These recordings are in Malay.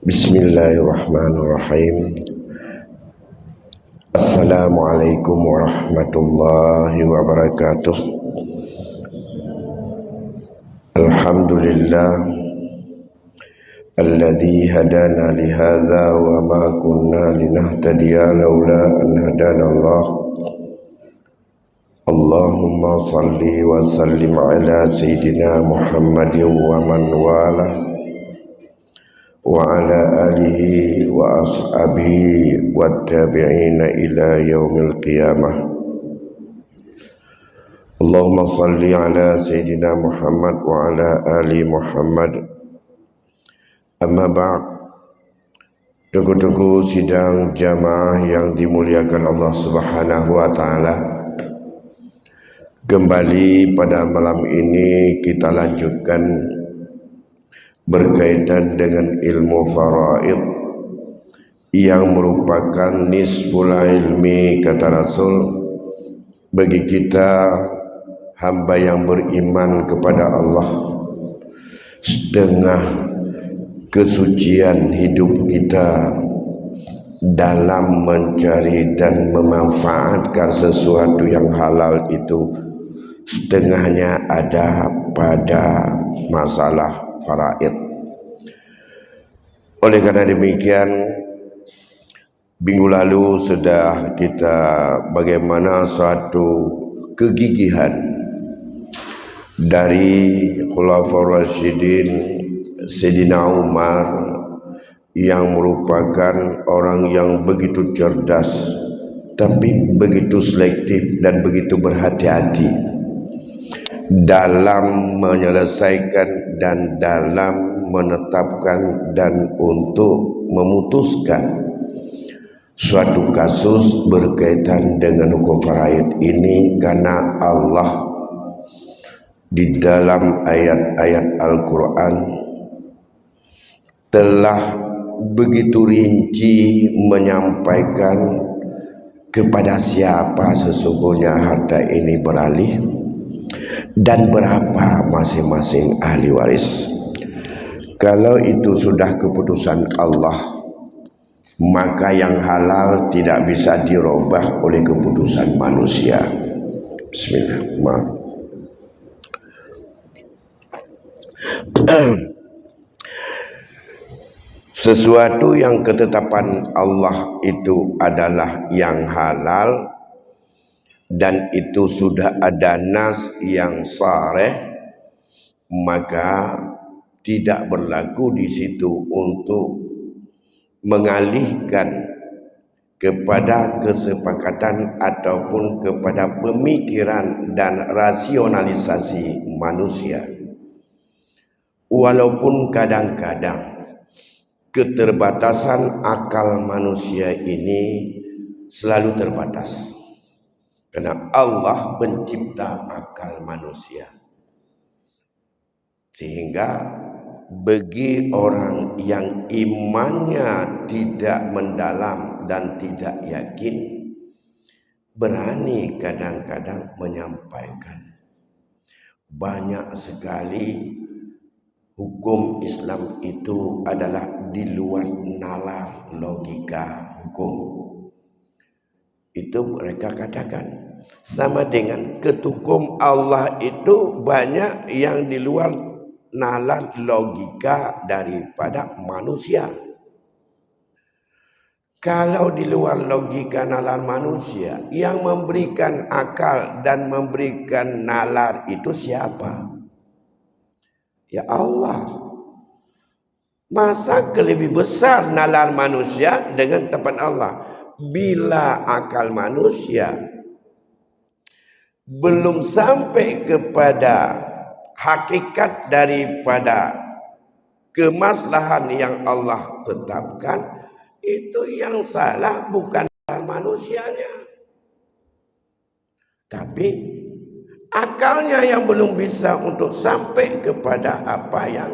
Bismillahirrahmanirrahim. Assalamualaikum warahmatullahi wabarakatuh. Alhamdulillah alladzi hadana li hadza wa ma kunna linahtadiya laula an hadana Allah. Allahumma salli wa sallim ala sayyidina Muhammadin wa man walah wa ala alihi wa ashabihi wa tabi'ina ila yaumil qiyamah. Allahumma salli ala sayyidina Muhammad wa ala ali Muhammad. Amma ba'd. Tunggu-tunggu sidang jamaah yang dimuliakan Allah Subhanahu wa taala. Kembali pada malam ini kita lanjutkan berkaitan dengan ilmu faraid yang merupakan nisful ilmi, kata Rasul, bagi kita hamba yang beriman kepada Allah. Setengah kesucian hidup kita dalam mencari dan memanfaatkan sesuatu yang halal itu setengahnya ada pada masalah faraid. Oleh karena demikian, minggu lalu sudah kita bagaimana suatu kegigihan dari Khulafaur Rasyidin Sayyidina Umar yang merupakan orang yang begitu cerdas tapi begitu selektif dan begitu berhati-hati dalam menyelesaikan dan dalam menetapkan dan untuk memutuskan suatu kasus berkaitan dengan hukum faraid ini, karena Allah di dalam ayat-ayat Al-Quran telah begitu rinci menyampaikan kepada siapa sesungguhnya harta ini beralih dan berapa masing-masing ahli waris. Kalau itu sudah keputusan Allah, maka yang halal tidak bisa dirubah oleh keputusan manusia. Bismillahirrahmanirrahim. Sesuatu yang ketetapan Allah itu adalah yang halal dan itu sudah ada nas yang shareh, maka tidak berlaku di situ untuk mengalihkan kepada kesepakatan ataupun kepada pemikiran dan rasionalisasi manusia. Walaupun kadang-kadang keterbatasan akal manusia ini selalu terbatas, karena Allah pencipta akal manusia, sehingga bagi orang yang imannya tidak mendalam dan tidak yakin, berani kadang-kadang menyampaikan. Banyak sekali hukum Islam itu adalah di luar nalar logika hukum. Itu mereka katakan sama dengan ketukum Allah itu banyak yang di luar nalar logika daripada manusia. Kalau di luar logika nalar manusia, yang memberikan akal dan memberikan nalar itu siapa? Ya Allah. Masa lebih besar nalar manusia dengan tempat Allah? Bila akal manusia belum sampai kepada hakikat daripada kemaslahan yang Allah tetapkan, itu yang salah bukan manusianya, tapi akalnya yang belum bisa untuk sampai kepada apa yang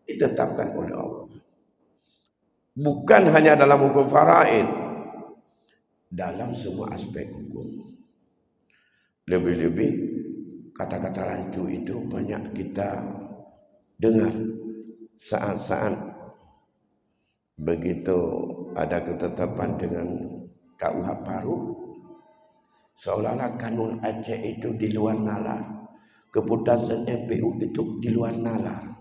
ditetapkan oleh Allah. Bukan hanya dalam hukum faraid, dalam semua aspek hukum. Lebih-lebih kata-kata rancu itu banyak kita dengar saat-saat begitu ada ketetapan dengan KUH baru, seolah-olah kanun Aceh itu di luar nalar, keputusan MPU itu di luar nalar,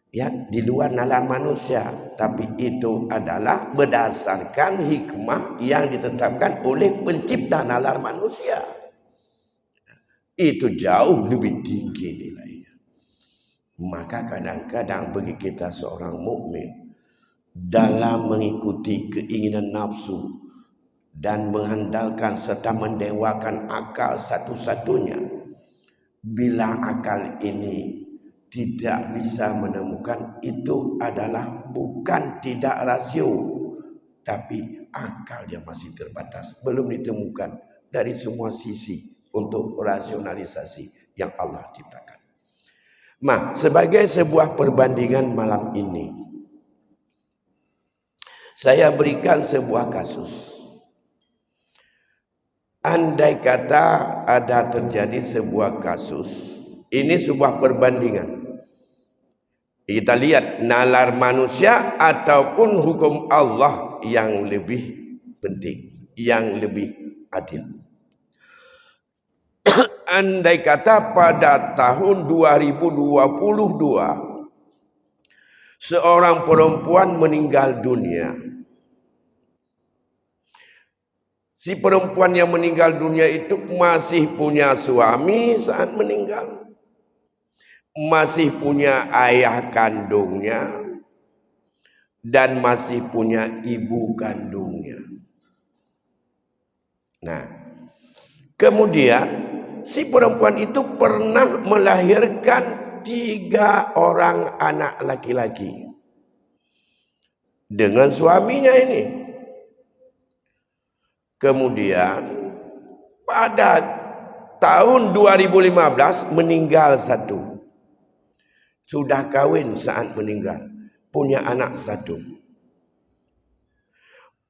ya, di luar nalar manusia. Tapi itu adalah berdasarkan hikmah yang ditetapkan oleh pencipta nalar manusia. Itu jauh lebih tinggi nilainya. Maka kadang-kadang bagi kita seorang mukmin, dalam mengikuti keinginan nafsu dan mengandalkan serta mendewakan akal satu-satunya, bila akal ini tidak bisa menemukan, itu adalah bukan tidak rasio, tapi akal yang masih terbatas, belum ditemukan dari semua sisi untuk rasionalisasi yang Allah ciptakan. Sebagai sebuah perbandingan malam ini, saya berikan sebuah kasus. Andai kata ada terjadi sebuah kasus, ini sebuah perbandingan. Kita lihat nalar manusia ataupun hukum Allah yang lebih penting, yang lebih adil. Andai kata pada tahun 2022 seorang perempuan meninggal dunia. Si perempuan yang meninggal dunia itu masih punya suami saat meninggal, masih punya ayah kandungnya, dan masih punya ibu kandungnya. Nah, kemudian si perempuan itu pernah melahirkan 3 orang anak laki-laki dengan suaminya ini. Kemudian pada tahun 2015 meninggal 1. Sudah kawin saat meninggal, punya anak 1.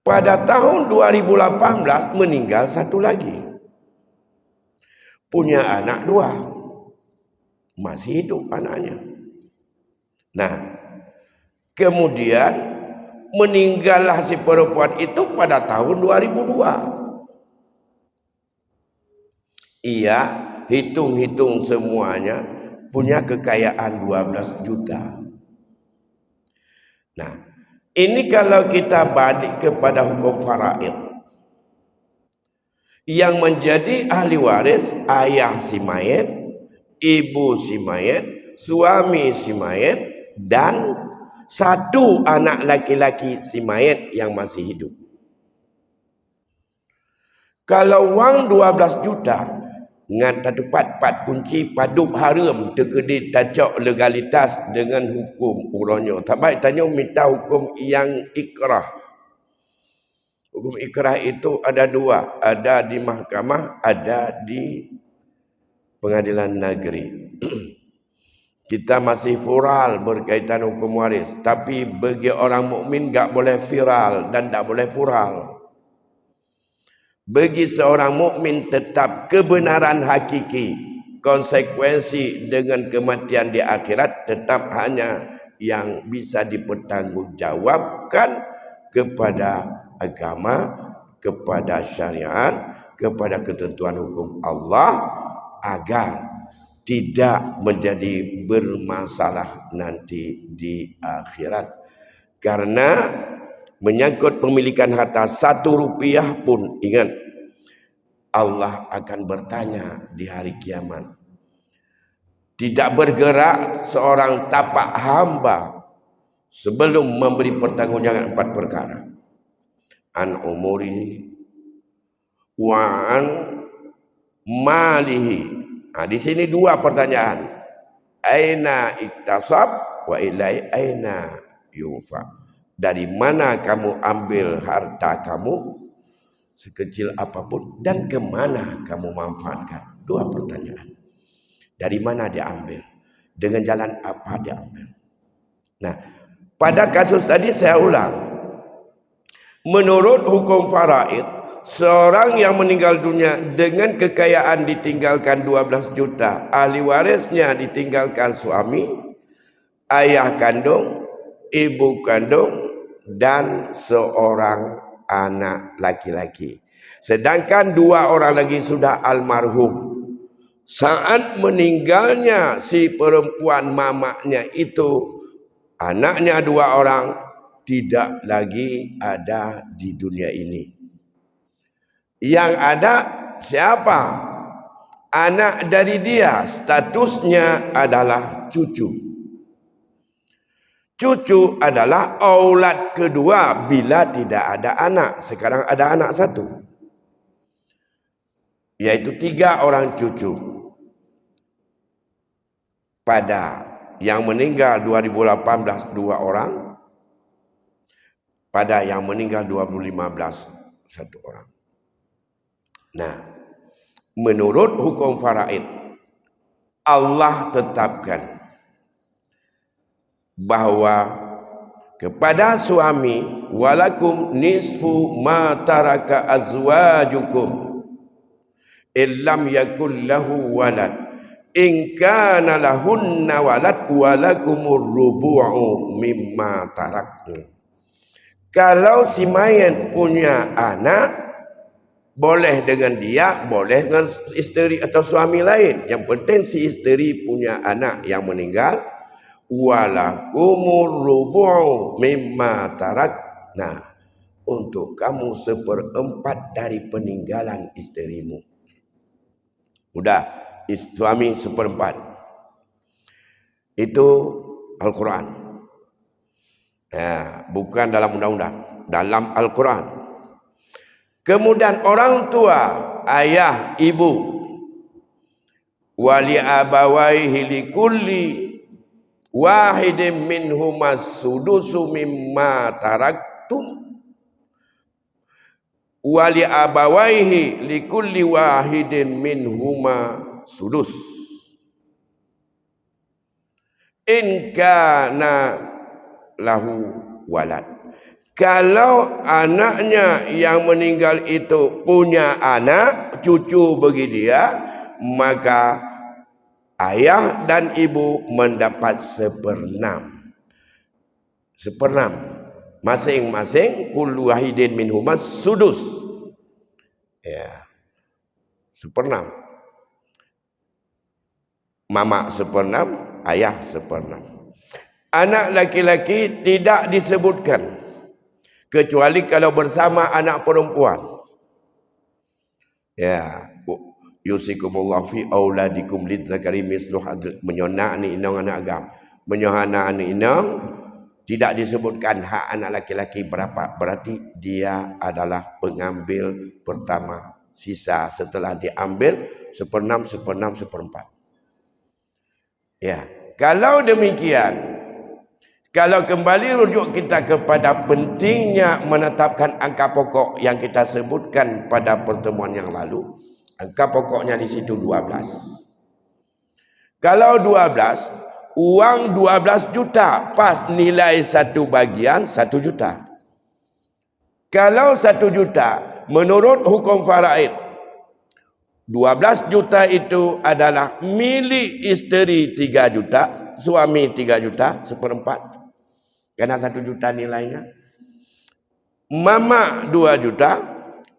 Pada tahun 2018 meninggal 1 lagi, punya anak 2, masih hidup anaknya. Nah, kemudian meninggallah si perempuan itu pada tahun 2002. Ia hitung-hitung semuanya punya kekayaan 12 juta. Nah, ini kalau kita balik kepada hukum faraid, yang menjadi ahli waris ayah si mayit, ibu si mayit, suami si mayit, dan 1 anak laki-laki si mayit yang masih hidup. Kalau wang 12 juta ngan tepat 4 kunci padup haram terkedit tacok legalitas dengan hukum uronyo. Tak baik tanya minta hukum yang ikrah. Hukum ikrah itu ada 2, ada di mahkamah, ada di pengadilan negeri. Kita masih viral berkaitan hukum waris, tapi bagi orang mukmin enggak boleh viral dan enggak boleh plural. Bagi seorang mukmin tetap kebenaran hakiki, konsekuensi dengan kematian di akhirat tetap hanya yang bisa dipertanggungjawabkan kepada agama, kepada syariat, kepada ketentuan hukum Allah, agar tidak menjadi bermasalah nanti di akhirat. Karena menyangkut pemilikan harta 1 rupiah pun, ingat, Allah akan bertanya di hari kiamat. Tidak bergerak seorang tapak hamba sebelum memberi pertanggungjawaban 4 perkara. An umuri wa an malihi. Di sini 2 pertanyaan. Aina iktasab wa ilai aina yufa. Dari mana kamu ambil harta kamu sekecil apapun dan kemana kamu manfaatkan? 2 pertanyaan. Dari mana diambil? Dengan jalan apa diambil? Nah, pada kasus tadi saya ulang. Menurut hukum faraid, seorang yang meninggal dunia dengan kekayaan ditinggalkan 12 juta, ahli warisnya ditinggalkan suami, ayah kandung, ibu kandung, dan seorang anak laki-laki. Sedangkan 2 orang lagi sudah almarhum. Saat meninggalnya si perempuan mamaknya itu, anaknya 2 orang tidak lagi ada di dunia ini. Yang ada siapa? Anak dari dia, statusnya adalah cucu. Cucu adalah aulad kedua bila tidak ada anak. Sekarang ada anak 1. Yaitu 3 orang cucu. Pada yang meninggal 2018 2 orang. Pada yang meninggal 2015 1 orang. Nah, menurut hukum faraid, Allah tetapkan bahawa kepada suami walakum nisfu ma taraka azwajukum illam yakul lahu walad in kana lahunna walad walakumur rubu'u mimma taraktum. Kalau si mayat punya anak, boleh dengan dia, boleh dengan isteri atau suami lain. Yang penting si isteri punya anak yang meninggal, walakumur rubu'u mimma tarak. Nah, untuk kamu 1/4 dari peninggalan isterimu. Udah, suami 1/4. Itu Al-Quran. Ya, bukan dalam undang-undang, dalam Al-Quran. Kemudian orang tua, ayah, ibu, wali abawaihi likulli wahidin minhumas sudusu mimma taraktum. Wali abawaihi likulli wahidin minhuma sudus in kana lahu walad. Kalau anaknya yang meninggal itu punya anak, cucu bagi dia, maka ayah dan ibu mendapat 1/6. 1/6. Masing-masing kullu wahidin minhumas sudus. Ya. 1/6. Mama 1/6, ayah 1/6. Anak laki-laki tidak disebutkan kecuali kalau bersama anak perempuan. Ya, yusikumullahu fi auladikum lidzakari mislu hadzal, menyonak ni inang anak agam. Menyohana ni inang tidak disebutkan hak anak laki-laki berapa, berarti dia adalah pengambil pertama. Sisa setelah diambil 1/6, 1/6, 1/4. Ya, kalau demikian, kalau kembali rujuk kita kepada pentingnya menetapkan angka pokok yang kita sebutkan pada pertemuan yang lalu, angka pokoknya di situ 12. Kalau 12, uang 12 juta, pas nilai 1 bagian 1 juta. Kalau 1 juta, menurut hukum faraid, 12 juta itu adalah milik isteri 3 juta, suami 3 juta, 1/4. Karena 1 juta nilainya. Mama 2 juta,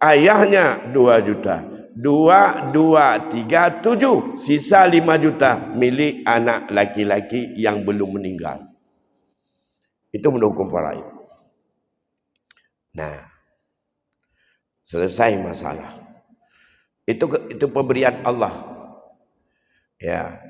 ayahnya 2 juta. 2, 2, 3, 7. Sisa 5 juta milik anak laki-laki yang belum meninggal. Itu menurut hukum faraid. Nah, selesai masalah. Itu pemberian Allah. Ya.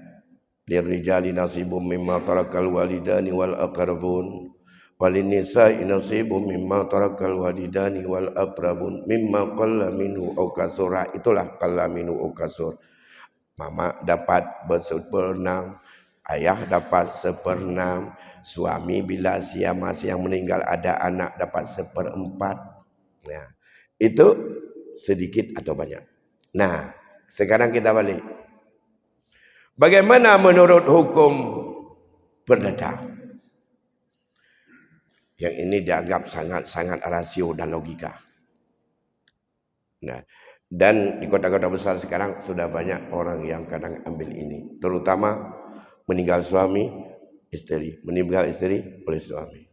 Lirijali nasibum mimma tarakal walidani wal aqrabun. Walinisa'i nasibum mimma tarakal walidani wal aqrabun mimma qalla minhu aw kasura. Itulah qalla minhu aw kasur. Mama dapat 1/6, ayah dapat 1/6, suami bila masih yang meninggal ada anak dapat 1/4. Ya. Itu sedikit atau banyak. Nah, sekarang kita balik. Bagaimana menurut hukum perdata? Yang ini dianggap sangat-sangat rasio dan logika. Nah, dan di kota-kota besar sekarang sudah banyak orang yang kadang ambil ini. Terutama meninggal suami, istri. Meninggal istri oleh suami.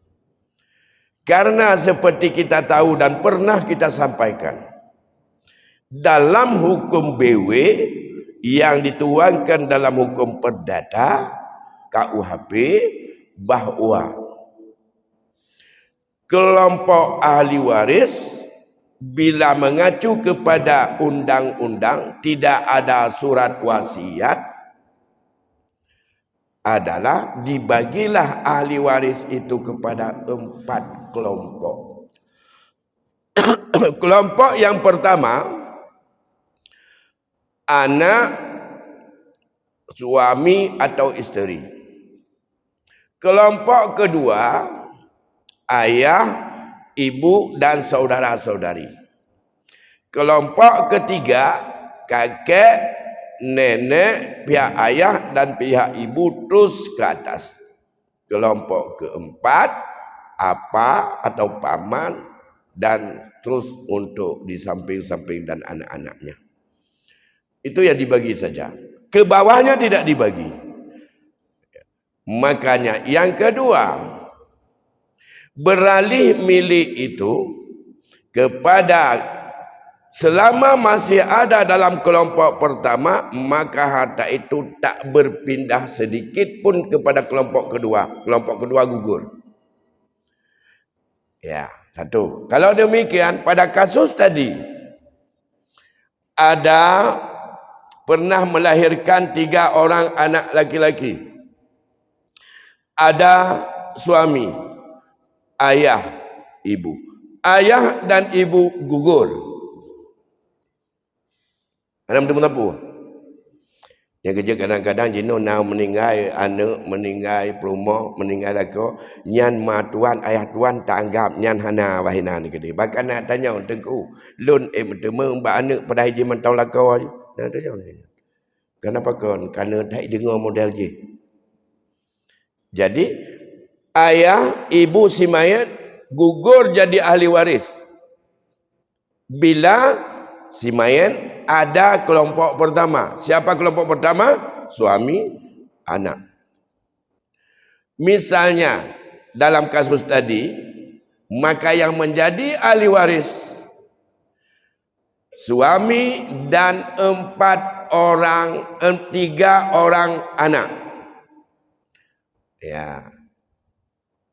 Karena seperti kita tahu dan pernah kita sampaikan, dalam hukum BW yang dituangkan dalam hukum perdata KUHP, bahwa kelompok ahli waris bila mengacu kepada undang-undang tidak ada surat wasiat, adalah dibagilah ahli waris itu kepada 4 kelompok. Kelompok yang pertama, anak, suami atau isteri. Kelompok kedua, ayah, ibu dan saudara-saudari. Kelompok ketiga, kakek, nenek, pihak ayah dan pihak ibu terus ke atas. Kelompok keempat, apa atau paman dan terus untuk di samping-samping dan anak-anaknya. Itu yang dibagi saja. Ke bawahnya tidak dibagi. Makanya yang kedua, beralih milik itu kepada, selama masih ada dalam kelompok pertama, maka harta itu tak berpindah sedikit pun kepada kelompok kedua. Kelompok kedua gugur. Ya, satu. Kalau demikian, pada kasus tadi, ada pernah melahirkan 3 orang anak laki-laki. Ada suami, ayah, ibu. Ayah dan ibu gugur. Anak menapa? Yang kerja kadang-kadang jino nak meninggal anak, meninggal perumah, meninggal lako, nyan ma tuan, ayah tuan tak anggap nyan hana wahina ni kedi. Bahkan nak tanya tengku, lun bertemu mbak anak pada haji mentau lako aja. Nak tanya lagi. Kenapa kon? Karena tak dengar model je. Jadi ayah, ibu si mayat gugur jadi ahli waris bila si mayat ada kelompok pertama. Siapa kelompok pertama? Suami, anak. Misalnya dalam kasus tadi, maka yang menjadi ahli waris suami dan 3 orang anak. Ya.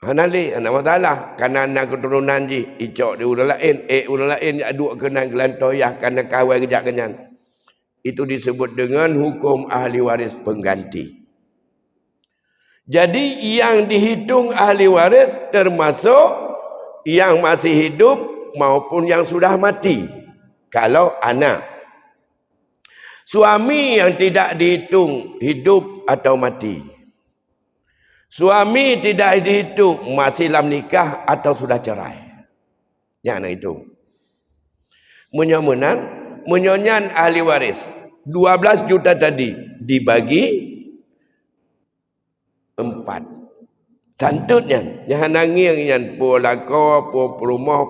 Hanali anak masalah karena anak keturunan ji icok di urang lain, urang lain aduk kena gelantoyah karena kawai kejak kenyan. Itu disebut dengan hukum ahli waris pengganti. Jadi yang dihitung ahli waris termasuk yang masih hidup maupun yang sudah mati. Kalau anak. Suami yang tidak dihitung hidup atau mati. Suami tidak dihitung masih dalam nikah atau sudah cerai. Yang nak hitung. Menyonyan ahli waris 12 juta tadi dibagi 4. Tantutnya yang nanging yang polako, rumah,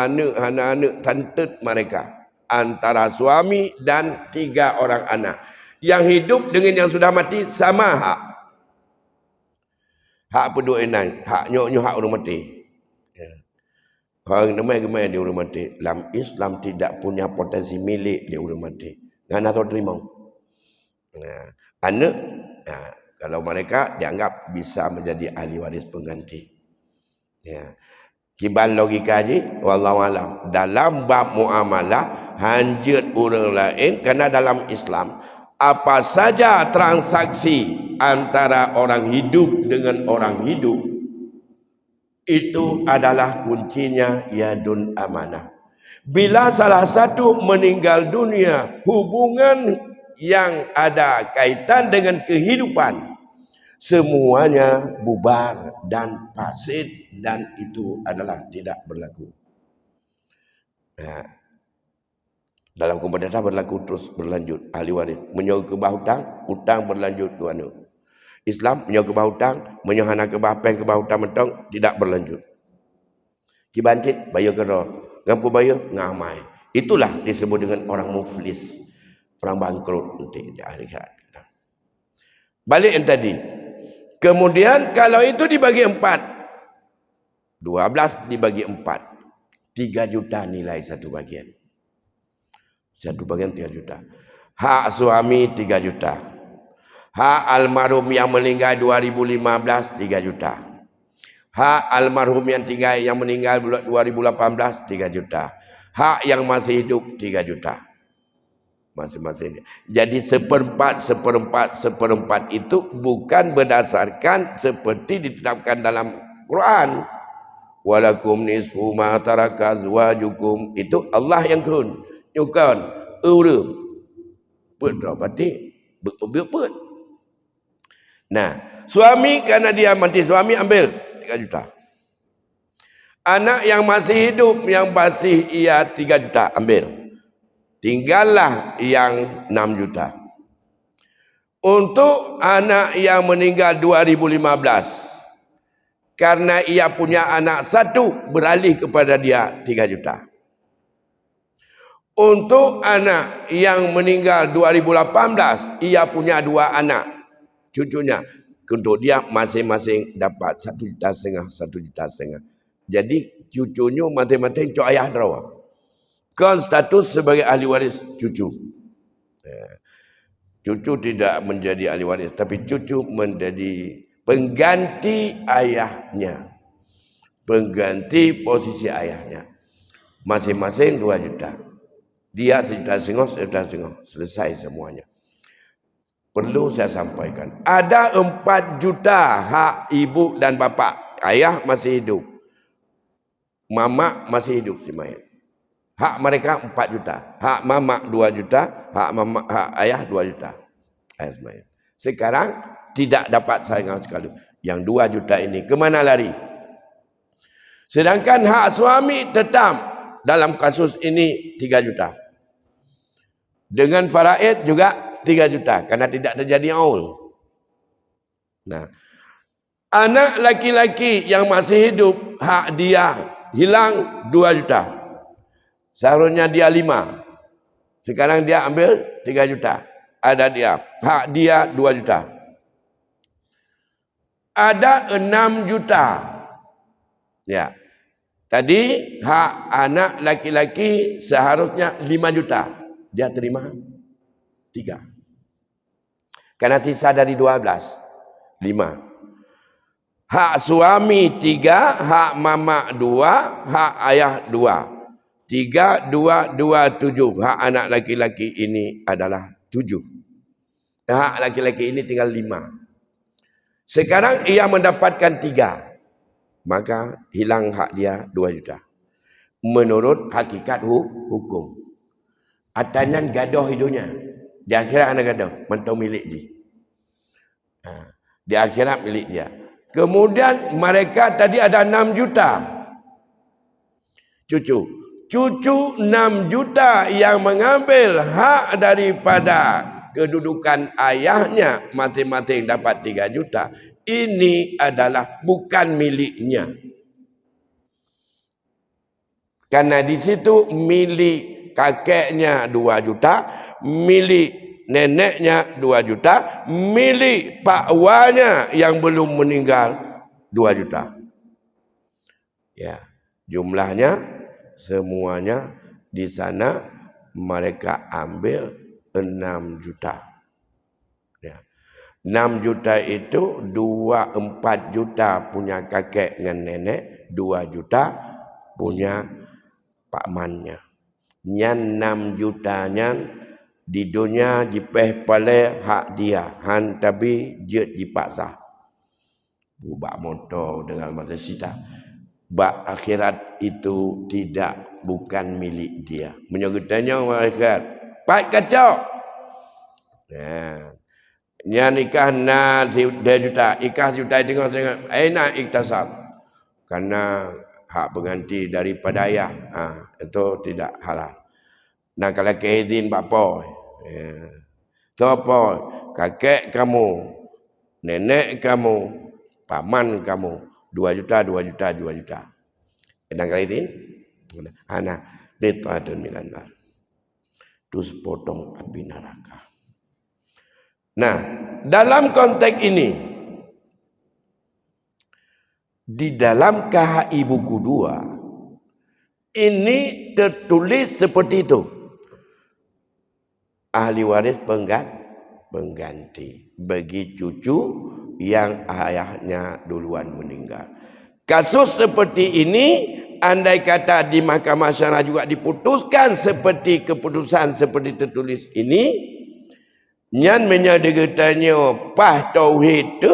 anak tantut mereka antara suami dan 3 orang anak. Yang hidup dengan yang sudah mati sama hak. Hak penduduk enai, hak nyok hak orang mati. Ya. Orang gemai dia orang mati. Dalam Islam tidak punya potensi milik dia orang mati. Ngana tahu terima. Nah, anak, nah, kalau mereka dianggap bisa menjadi ahli waris pengganti. Ya. Kiban logika je, wallahu alam. Dalam bab muamalah, hanjut orang lain kerana dalam Islam apa saja transaksi antara orang hidup dengan orang hidup itu adalah kuncinya yadun amanah. Bila salah satu meninggal dunia, hubungan yang ada kaitan dengan kehidupan semuanya bubar dan fasid dan itu adalah tidak berlaku. Nah, dalam kompetisi berlaku terus berlanjut ahli waris menyoh ke bah hutang berlanjut ke anu. Islam menyoh ke bah hutang, menyoh hana ke bah pen ke bah hutang mentong tidak berlanjut. Kibantit bayar kena, ngapu bayar ngamai. Itulah disebut dengan orang muflis, orang bangkrut nanti di akhirat. Balik yang tadi. Kemudian kalau itu dibagi 4, 12 dibagi 4. 3 juta nilai satu bagian. Satu bagian 3 juta. Hak suami 3 juta. Hak almarhum yang meninggal 2015 3 juta. Hak almarhum yang meninggal 2018 3 juta. Hak yang masih hidup 3 juta. Masing-masing. Jadi seperempat itu bukan berdasarkan seperti ditetapkan dalam Quran. Walakum nisfu ma taraka azwajukum, itu Allah yang kun. Nyukan urus. Berarti berput. Nah, suami karena dia mati, suami ambil 3 juta. Anak yang masih hidup, yang masih ia 3 juta ambil. Tinggallah yang 6 juta. Untuk anak yang meninggal 2015, karena ia punya anak satu, beralih kepada dia 3 juta. Untuk anak yang meninggal 2018, ia punya 2 anak, cucunya. Untuk dia masing-masing dapat 1,5 juta, 1,5 juta. Jadi cucunya masing-masing cok ayah derawa. Kan status sebagai ahli waris cucu. Cucu tidak menjadi ahli waris, tapi cucu menjadi pengganti ayahnya. Pengganti posisi ayahnya. Masing-masing 2 juta. Dia 1,5 juta, selesai semuanya. Perlu saya sampaikan, ada 4 juta hak ibu dan bapa. Ayah masih hidup, mama masih hidup si mayat. Hak mereka 4 juta. Hak mama 2 juta. Hak ayah 2 juta. Sekarang tidak dapat sayang sekali. Yang 2 juta ini kemana lari? Sedangkan hak suami tetap dalam kasus ini 3 juta. Dengan faraid juga 3 juta. Karena tidak terjadi aul. Nah, anak laki-laki yang masih hidup, hak dia hilang 2 juta. Seharusnya dia 5. Sekarang dia ambil 3 juta. Ada dia. Hak dia 2 juta. Ada 6 juta. Ya. Tadi hak anak laki-laki seharusnya 5 juta. Dia terima 3. Karena sisa dari 12. 5. Hak suami 3. Hak mama 2. Hak ayah 2. 3, 2, 2, 7. Hak anak laki-laki ini adalah 7. Hak laki-laki ini tinggal 5. Sekarang ia mendapatkan 3. Maka hilang hak dia 2 juta. Menurut hakikat hukum. Atanyan gadoh hidupnya. Di akhirat anak gadoh. Mentau milik dia. Di akhirat milik dia. Kemudian mereka tadi ada 6 juta. Cucu 6 juta yang mengambil hak daripada kedudukan ayahnya, masing-masing dapat 3 juta. Ini adalah bukan miliknya. Karena di situ milik kakeknya 2 juta, milik neneknya 2 juta, milik pak wanya yang belum meninggal 2 juta. Ya, jumlahnya semuanya di sana mereka ambil 6 juta. Ya. 6 juta itu 4 juta punya kakek dan nenek, 2 juta punya pak mannya. Nyan 6 jutanya di dunia dipeh pale hak dia, han tapi jet dipaksa. Bak motor dengan mata sita. Bak akhirat itu bukan milik dia. Menyertanya malaikat. Pak kacau. Ya nikah na 2 juta. Ikah juta tengok. Enak iktasab. Karena hak pengganti daripada ayah. Itu tidak halal. Nah kalau keizin bapa. Siapa? Kakek kamu. Nenek kamu. Paman kamu. 2 juta, 2 juta, 2 juta. Dan kali ini, anak qit'atun minan nar. Terus potong api neraka. Nah, dalam konteks ini, Di dalam KHI buku 2 ini tertulis seperti itu. Ahli waris pengganti bagi cucu yang ayahnya duluan meninggal. Kasus seperti ini andai kata di mahkamah syarah juga diputuskan seperti keputusan seperti tertulis ini, nyan menyadegatanya pah tauhid tu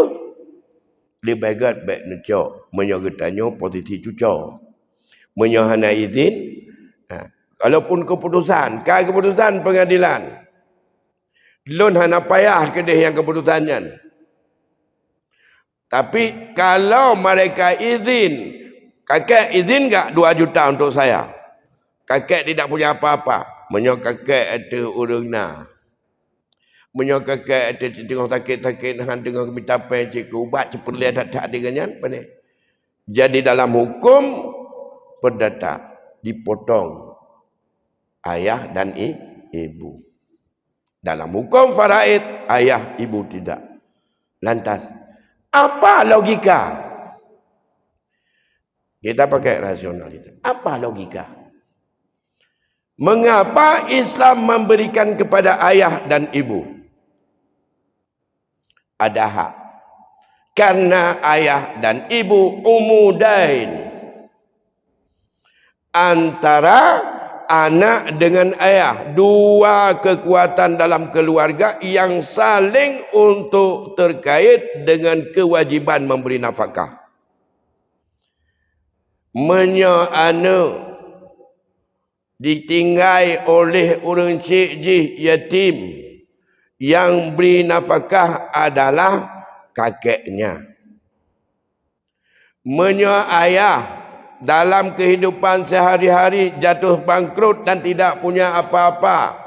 dibagat baik necok menyadegatanya posisi cucok menyahana izin. Kalaupun keputusan pengadilan lon hana payah kedeh yang keputusannya. Tapi kalau mereka izin, kakek izin tak 2 juta untuk saya? Kakek tidak punya apa-apa. Menyok kakek ada urangna. Menyok kakek ada tengah sakit-sakit, tengah minta cik ubat, ceperli tak dengannya. Jadi dalam hukum perdata dipotong ayah dan ibu. Dalam hukum faraid, ayah ibu tidak. Lantas, apa logika? Kita pakai rasionalitas. Apa logika? Mengapa Islam memberikan kepada ayah dan ibu ada hak? Karena ayah dan ibu umudain. Antara anak dengan ayah, 2 kekuatan dalam keluarga yang saling untuk terkait dengan kewajiban memberi nafkah. Anak ditinggal oleh orang cik yatim, yang beri nafkah adalah kakeknya. Ayah dalam kehidupan sehari-hari jatuh bangkrut dan tidak punya apa-apa,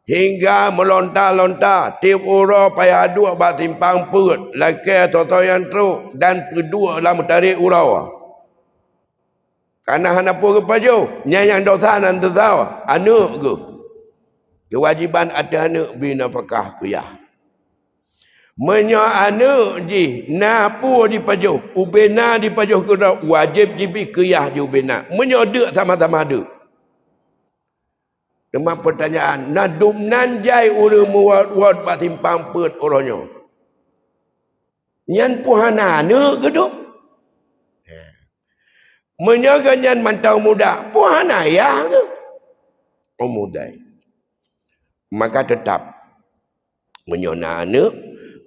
hingga melontar-lontar tiap ura payah aduk bak timpang perut laki atau yang teruk dan kedua lah mentarik urau. Karena hana pun kepaju nyayang dosa dan tertawa anak ke kewajiban ada anak beri nafkah kuyah. Anak ji napu dipaju ubena dipaju ke wajib jibi kuyah ji ubena menyodek sama-sama ada. Demam pertanyaan nadum nanjai ulu muat bak timpang perut orangnya. Nyan puhana anak ke dong? Menyaganyan mantau muda puhana ayah ke? Mudai. Maka tetap menyona anak.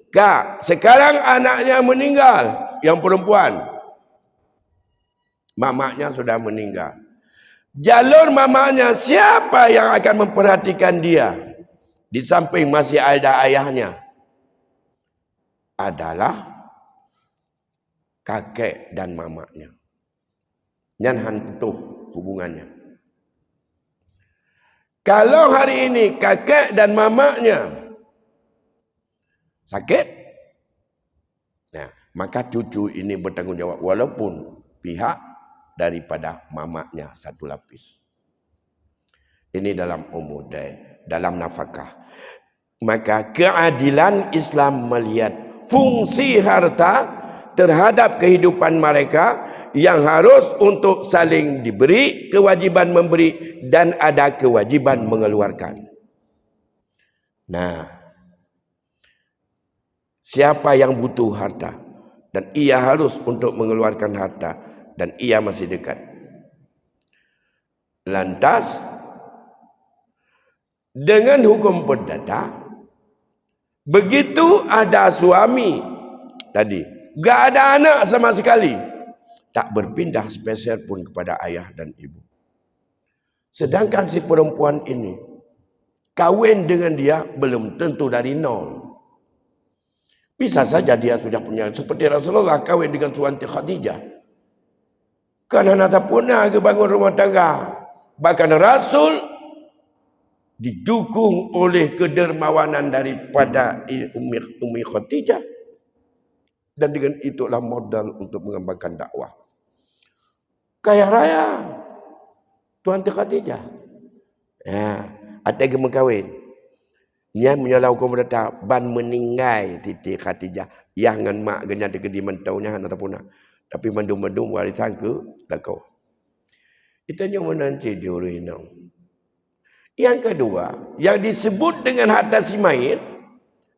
Kak, sekarang anaknya meninggal, yang perempuan. Mamaknya sudah meninggal. Jalur mamaknya, siapa yang akan memperhatikan dia? Di samping masih ada ayahnya. Adalah kakek dan mamaknya. Nyanhan putuh hubungannya. Kalau hari ini kakek dan mamaknya sakit, nah, maka cucu ini bertanggung jawab walaupun pihak daripada mamaknya satu lapis. Ini dalam umudai, dalam nafkah. Maka keadilan Islam melihat fungsi harta terhadap kehidupan mereka yang harus untuk saling diberi, kewajiban memberi dan ada kewajiban mengeluarkan. Nah, siapa yang butuh harta dan ia harus untuk mengeluarkan harta dan ia masih dekat. Lantas dengan hukum perdata, begitu ada suami tadi gak ada anak sama sekali, tak berpindah spesial pun kepada ayah dan ibu. Sedangkan si perempuan ini kawin dengan dia belum tentu dari nol. Bisa saja dia sudah punya, seperti Rasulullah kawin dengan Suwanti Khadijah. Karena tak pernah kebangun rumah tangga. Bahkan Rasul didukung oleh kedermawanan daripada Ummi Khadijah. Dan dengan itulah modal untuk mengembangkan dakwah. Kaya raya Tuan Khadijah. Ya, ada yang mengkawin. Nya menyolah hukum data ban meninggal titik Khadijah yang ngan mak genya degedi mentaunya hana tapuna. Tapi mandum-mandum warisan ke belakang. Itanya menanti diurinau. Yang kedua, yang disebut dengan harta simain,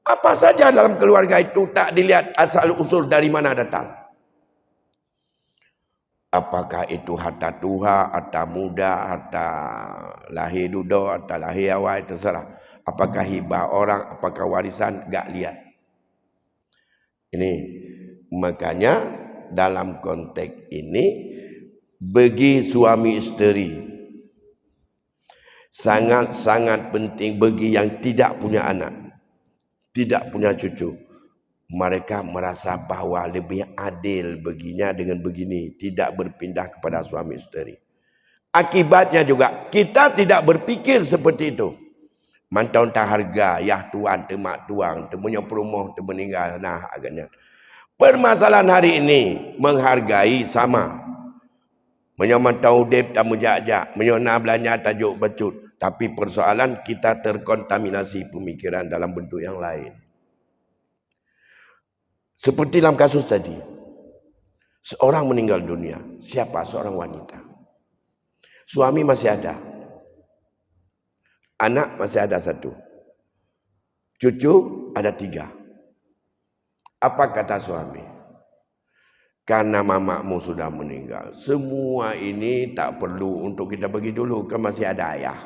apa saja dalam keluarga itu tak dilihat asal usul dari mana datang. Apakah itu harta tuha, harta muda, harta lahir duda, harta lahir awal, terserah. Apakah hibah orang, apakah warisan, gak lihat. Ini makanya dalam konteks ini bagi suami isteri sangat-sangat penting bagi yang tidak punya anak, tidak punya cucu. Mereka merasa bahawa lebih adil baginya dengan begini, tidak berpindah kepada suami isteri. Akibatnya juga kita tidak berpikir seperti itu. Mantau tak harga, yah tuan, temak tuang, temunya perumah, temeninggal, nah agaknya. Permasalahan hari ini menghargai sama. Menyamantau dep tak mujak-jak, menyona belanja tajuk becut. Tapi persoalan kita terkontaminasi pemikiran dalam bentuk yang lain. Seperti dalam kasus tadi. Seorang meninggal dunia. Siapa? Seorang wanita. Suami masih ada. Anak masih ada 1. Cucu ada 3. Apa kata suami? Karena mamakmu sudah meninggal. Semua ini tak perlu untuk kita bagi dulu. Kan masih ada ayah.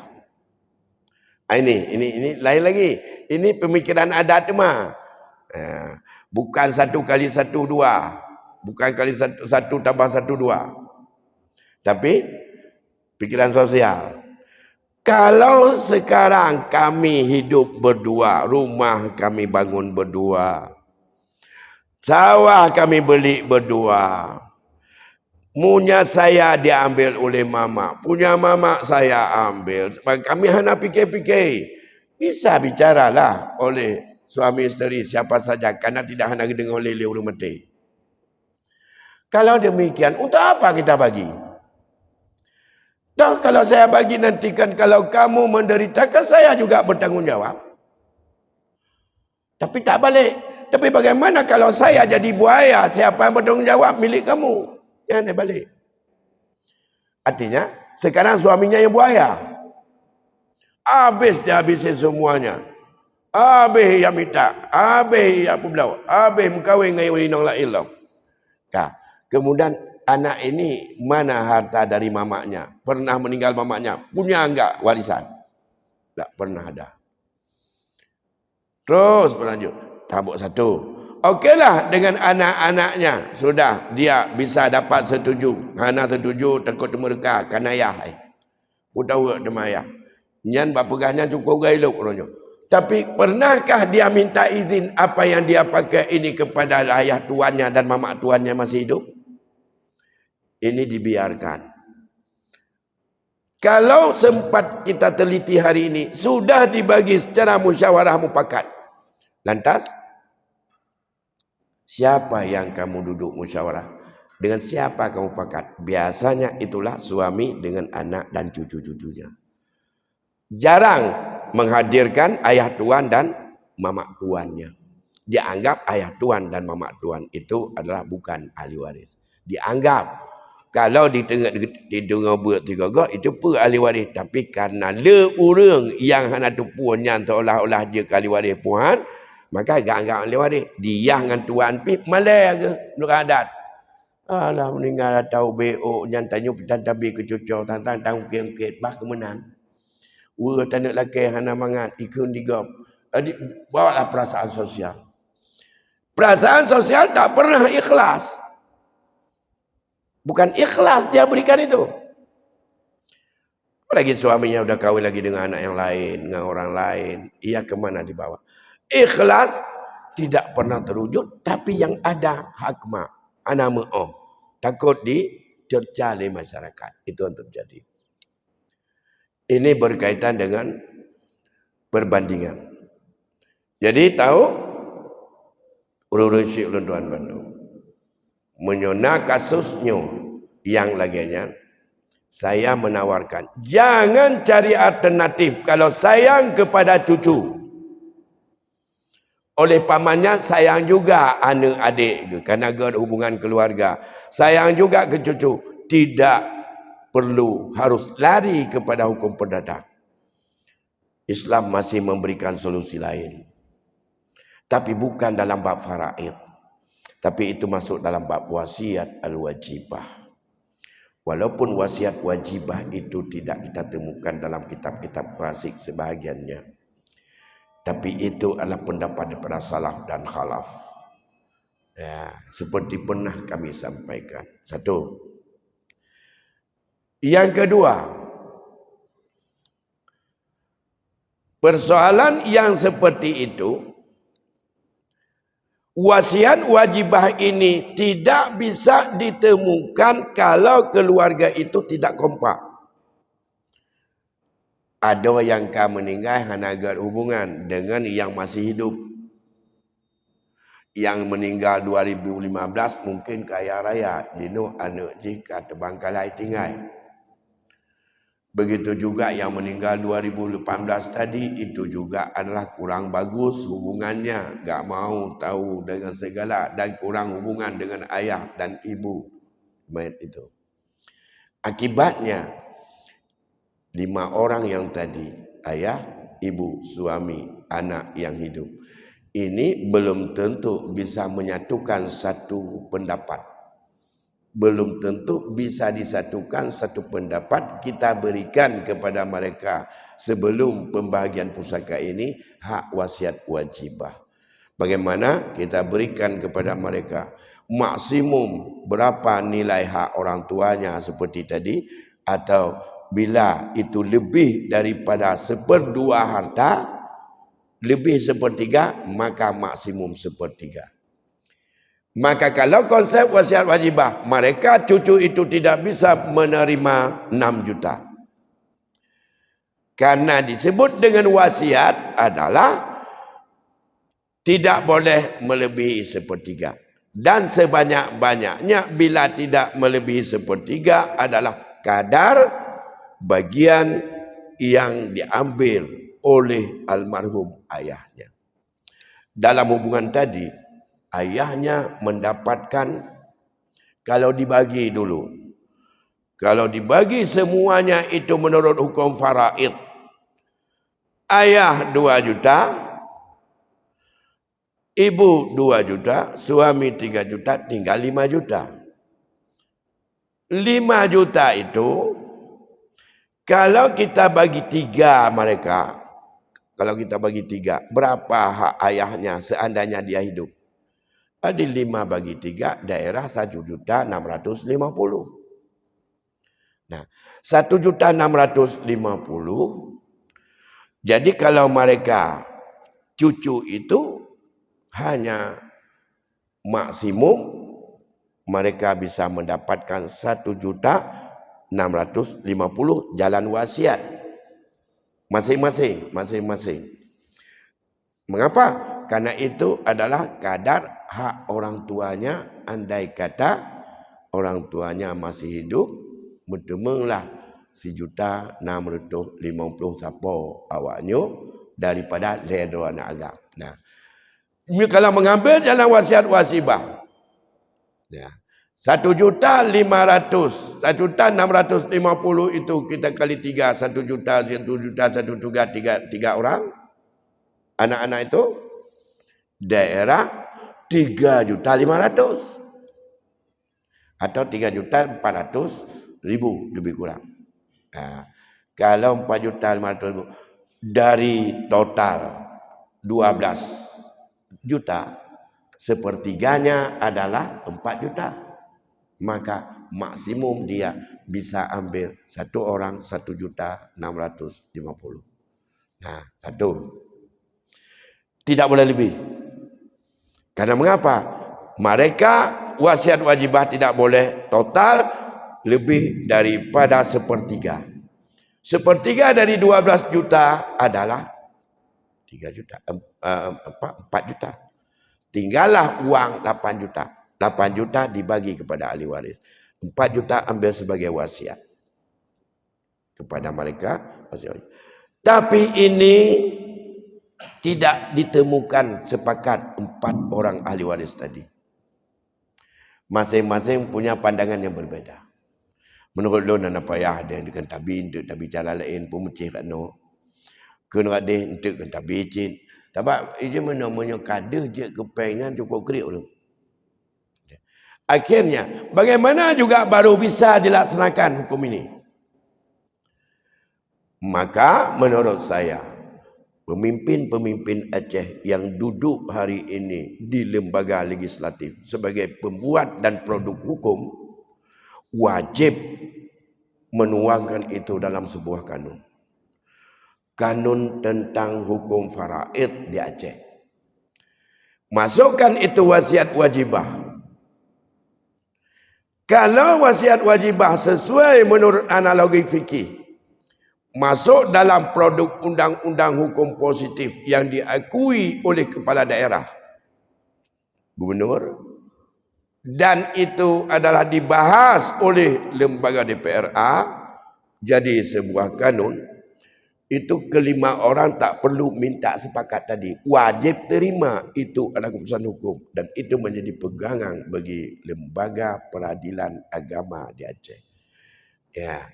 Ini lain lagi. Ini pemikiran adat mah. Bukan 1 kali 1 2. Bukan kali 1 tambah 1 2. Tapi pikiran sosial. Kalau sekarang kami hidup berdua, rumah kami bangun berdua, sawah kami beli berdua, punya saya diambil oleh mama, punya mama saya ambil, kami hanya fikir-fikir. Bisa bicaralah oleh suami isteri siapa saja, karena tidak hanya dengar oleh orang mati. Kalau demikian, untuk apa kita bagi? Dah kalau saya bagi nantikan kalau kamu menderita, kan saya juga bertanggungjawab. Tapi tak balik. Tapi bagaimana kalau saya jadi buaya, siapa yang bertanggungjawab? Milik kamu. Yang dia balik. Artinya, sekarang suaminya yang buaya. Habis dia habisin semuanya. Habis yang minta. Habis yang pulau. Habis mengkawin dengan orang lain. Kemudian anak ini mana harta dari mamaknya? Pernah meninggal mamaknya? Punya enggak warisan? Tak pernah ada. Terus berlanjut. Tabuk 1. Okeylah dengan anak-anaknya. Sudah dia bisa dapat setuju. Hana setuju takut mereka kan ayah. Utawa dema ayah. Nyan bapegahnya cukup gailuk orangnya. Tapi pernahkah dia minta izin apa yang dia pakai ini kepada ayah tuannya dan mamak tuannya masih hidup? Ini dibiarkan. Kalau sempat kita teliti hari ini, sudah dibagi secara musyawarah mufakat. Lantas, siapa yang kamu duduk musyawarah? Dengan siapa kamu mufakat? Biasanya itulah suami dengan anak dan cucu-cucunya. Jarang menghadirkan ayah tuan dan mamak tuannya. Dianggap ayah tuan dan mamak tuan itu adalah bukan ahli waris. Dianggap kalau di tengah buat 3 gak itu pun ahli waris, tapi karena le orang yang hana tu punya seolah-olah dia ahli waris puan, maka gak ahli waris. Dia dengan tuan pi malai ke nur adat. Alah meninggal tahu BO yang tanya pitan tabi ke cucu tantang ungkit bah kemenang. Ura tanah laki hana mangat ikun digam. Tadi bawalah perasaan sosial. Perasaan sosial tak pernah ikhlas. Bukan ikhlas dia berikan itu. Apalagi suaminya udah kawin lagi dengan anak yang lain, dengan orang lain. Ia kemana dibawa? Ikhlas tidak pernah terwujud, tapi yang ada hakma. Ana me'oh. Takut dicerca oleh masyarakat. Itu yang terjadi. Ini berkaitan dengan perbandingan. Jadi tahu urus ulun Tuan Bandung. Menyona kasusnya yang laginya, saya menawarkan jangan cari alternatif kalau sayang kepada cucu. Oleh pamannya sayang juga anak adik kerana ada hubungan keluarga. Sayang juga ke cucu. Tidak perlu harus lari kepada hukum perdata. Islam masih memberikan solusi lain. Tapi bukan dalam bab faraid. Tapi itu masuk dalam bab wasiat al-wajibah. Walaupun wasiat wajibah itu tidak kita temukan dalam kitab-kitab klasik sebahagiannya. Tapi itu adalah pendapat daripada salaf dan khalaf. Ya, seperti pernah kami sampaikan. Satu. Yang kedua, persoalan yang seperti itu, wasiat wajibah ini tidak bisa ditemukan kalau keluarga itu tidak kompak. Ada yang akan meninggal hanya agak hubungan dengan yang masih hidup. Yang meninggal 2015 mungkin kaya raya. Jino anak jika terbangkalai tinggal. Begitu juga yang meninggal 2018 tadi, itu juga adalah kurang bagus hubungannya. Tak mau tahu dengan segala dan kurang hubungan dengan ayah dan ibu mayat itu. Akibatnya, 5 orang yang tadi, ayah, ibu, suami, anak yang hidup. Ini belum tentu bisa menyatukan satu pendapat. Belum tentu bisa disatukan satu pendapat kita berikan kepada mereka sebelum pembahagian pusaka ini hak wasiat wajibah. Bagaimana kita berikan kepada mereka maksimum berapa nilai hak orang tuanya seperti tadi, atau bila itu lebih daripada 1/2 harta, lebih 1/3, maka maksimum 1/3. Maka kalau konsep wasiat wajibah, mereka cucu itu tidak bisa menerima 6 juta. Karena disebut dengan wasiat adalah tidak boleh melebihi 1/3. Dan sebanyak-banyaknya bila tidak melebihi 1/3 adalah kadar bagian yang diambil oleh almarhum ayahnya. Dalam hubungan tadi, ayahnya mendapatkan, kalau dibagi dulu, kalau dibagi semuanya itu menurut hukum faraid, ayah 2 juta, ibu 2 juta, suami 3 juta, tinggal 5 juta. 5 juta itu, kalau kita bagi 3 mereka, kalau kita bagi 3, berapa hak ayahnya seandainya dia hidup? Ada 5 bagi 3, daerah 1.650.000. Nah, 1.650.000. Jadi kalau mereka cucu itu hanya maksimum mereka bisa mendapatkan 1.650.000 jalan wasiat masing-masing. Mengapa? Karena itu adalah kadar hak orang tuanya. Andai kata orang tuanya masih hidup, bertemulah 1.650.000 sapo awaknya daripada ledo anak agak. Nah, kalau mengambil jalan wasiat wasibah, ya, 1.500.000, 1.650.000 itu kita kali 3, 1 juta, 3 orang. Anak-anak itu daerah 3.500.000 atau 3.400.000 lebih kurang. Nah, kalau 4.500.000 dari total 12 juta, 1/3 adalah 4 juta. Maka maksimum dia bisa ambil satu orang 1.650.000. Nah, satu. Tidak boleh lebih. Karena mengapa? Mereka wasiat wajibah tidak boleh total lebih daripada 1/3. 1/3 dari 12 juta adalah 3 juta, 4 juta. Tinggallah uang 8 juta. 8 juta dibagi kepada ahli waris. 4 juta ambil sebagai wasiat kepada mereka. Tapi ini tidak ditemukan sepakat 4 orang ahli waris tadi. Masing-masing punya pandangan yang berbeza. Menurut lo nana payah dia dengan tabi untuk tabi cara lain pun mecih kat no. Kena ada untuk kan tabi cin. Tapi ia namanya kada je kepengan cukup kriuk lo. Akhirnya bagaimana juga baru bisa dilaksanakan hukum ini? Maka menurut saya pemimpin-pemimpin Aceh yang duduk hari ini di lembaga legislatif sebagai pembuat dan produk hukum wajib menuangkan itu dalam sebuah kanun. Kanun tentang hukum faraid di Aceh. Masukkan itu wasiat wajibah. Kalau wasiat wajibah sesuai menurut analogi fikih, masuk dalam produk undang-undang hukum positif yang diakui oleh kepala daerah, gubernur, dan itu adalah dibahas oleh lembaga DPRA, jadi sebuah kanun. Itu kelima orang tak perlu minta sepakat tadi. Wajib terima itu adalah keputusan hukum. Dan itu menjadi pegangan bagi lembaga peradilan agama di Aceh. Ya.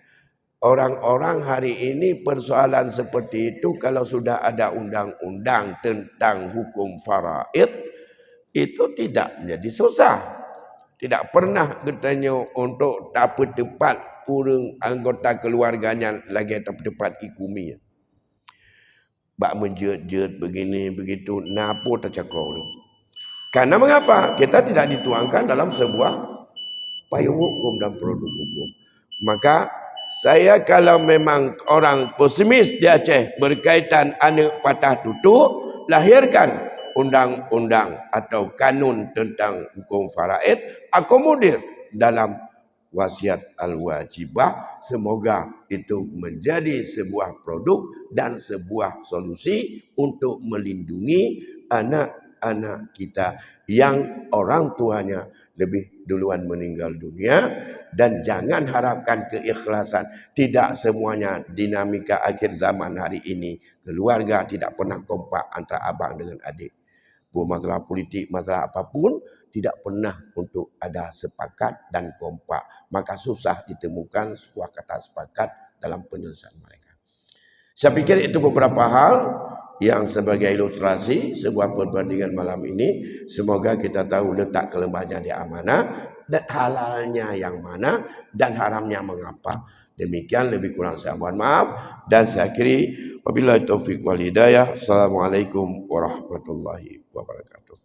Orang-orang hari ini persoalan seperti itu kalau sudah ada undang-undang tentang hukum faraid, itu tidak menjadi susah. Tidak pernah katanya untuk tak tepat orang anggota keluarganya lagi tak tepat ikumi. Bak menjeut-jeut begini begitu napo tercakau tu. Karena mengapa? Kita tidak dituangkan dalam sebuah payung hukum dan produk hukum. Maka saya kalau memang orang pesimis di Aceh berkaitan anak patah tutup, lahirkan undang-undang atau kanun tentang hukum faraid, akomodir dalam wasiat al-wajibah. Semoga itu menjadi sebuah produk dan sebuah solusi untuk melindungi anak-anak kita yang orang tuanya lebih duluan meninggal dunia. Dan jangan harapkan keikhlasan. Tidak semuanya dinamika akhir zaman hari ini. Keluarga tidak pernah kompak antara abang dengan adik. Masalah politik, masalah apapun, tidak pernah untuk ada sepakat dan kompak. Maka susah ditemukan sebuah kata sepakat dalam penyelesaian mereka. Saya pikir itu beberapa hal yang sebagai ilustrasi sebuah perbandingan malam ini. Semoga kita tahu letak kelemahannya di mana, dan halalnya yang mana, dan haramnya mengapa. Demikian, lebih kurang saya mohon maaf. Dan saya akhiri, wabillahi taufiq wal hidayah. Assalamualaikum warahmatullahi wabarakatuh.